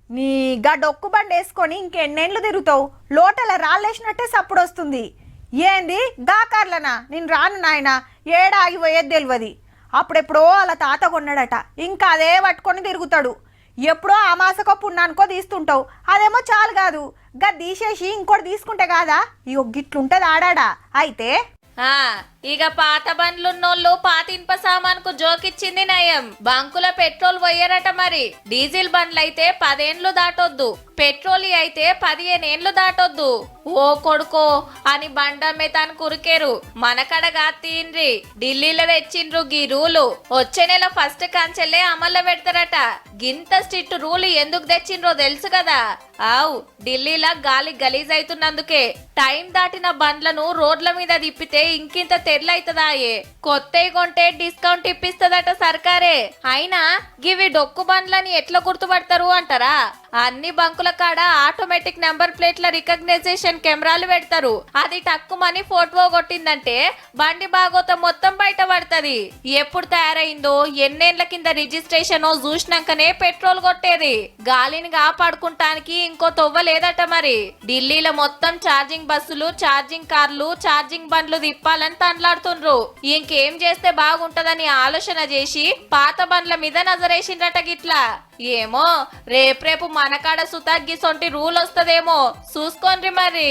నీ గా డొక్కు బండి వేసుకొని ఇంకెన్నేళ్ళు తిరుగుతావు? లోటల రాళ్ళేసినట్టే సప్పుడు వస్తుంది. ఏంది గా కార్లనా? నేను రాను నాయన, ఏడా ఆగిపోయేది తెలియదు. అప్పుడెప్పుడో అలా తాత కొన్నాడట, ఇంకా అదే పట్టుకొని తిరుగుతాడు. ఎప్పుడో అమాసకో పున్నానుకో తీస్తుంటావు, అదేమో చాలు కాదు గా తీసేసి ఇంకోటి తీసుకుంటే కాదా? ఇగో గిట్లుంటది ఆడాడా అయితే. ఆ ఇక పాత బండ్లున్నోళ్ళు పాత ఇనుప సామాన్కు జోకిచ్చింది నయం. బంకుల పెట్రోల్ పోయారట మరి. డీజిల్ బండ్లైతే 10 ఏండ్లు దాటొద్దు, పెట్రోల్ అయితే 15 ఏండ్లు దాటొద్దు. ఓ కొడుకో అని బండమ్మేతాను కురికేరు. మనకడగా తీన్రి ఢిల్లీలో తెచ్చిండ్రు గీ రూలు. వచ్చే నెల ఫస్ట్ కాంచెల్లే అమల్లో పెడతారట. గింత స్ట్రిక్ట్ రూల్ ఎందుకు తెచ్చిండ్రో తెలుసు కదా? ఆవ్ ఢిల్లీలో గాలి గలీజ్ అవుతున్నందుకే. టైం దాటిన బండ్లను రోడ్ల మీద తిప్పితే ఇంకింత తెరలైతదాయే. కొత్తవి కొంటే డిస్కౌంట్ ఇప్పిస్తదట సర్కారే. అయినా గివి డొక్కు బండ్లని ఎట్లా గుర్తుపడతారు అంటారా? అన్ని బంకుల కాడ ఆటోమేటిక్ నెంబర్ ప్లేట్ల రికగ్నైజేషన్ కెమెరాలు పెడతారు. అది టక్కుమని ఫోటో కొట్టిందంటే బండి బాగోతం మొత్తం బయట పడుతుంది. ఎప్పుడు తయారైందో ఎన్నేళ్ల కింద రిజిస్ట్రేషన్ చూసినాకనే పెట్రోల్ కొట్టేది. గాలిని కాపాడుకుంటానికి ఇంకో తొవ్వ లేదట మరి. ఢిల్లీలో మొత్తం ఛార్జింగ్ బస్సులు, ఛార్జింగ్ కార్లు, ఛార్జింగ్ బండ్లు తిప్పాలని తండ్లాడుతుండ్రు. ఇంకేం చేస్తే బాగుంటదని ఆలోచన చేసి పాత బండ్ల మీద నజరేసిండ్రట గిట్లా. ఏమో రేపు మనకాడ సుతగ్గి సొంటి రూల్ వస్తదేమో చూసుకోండి మరి.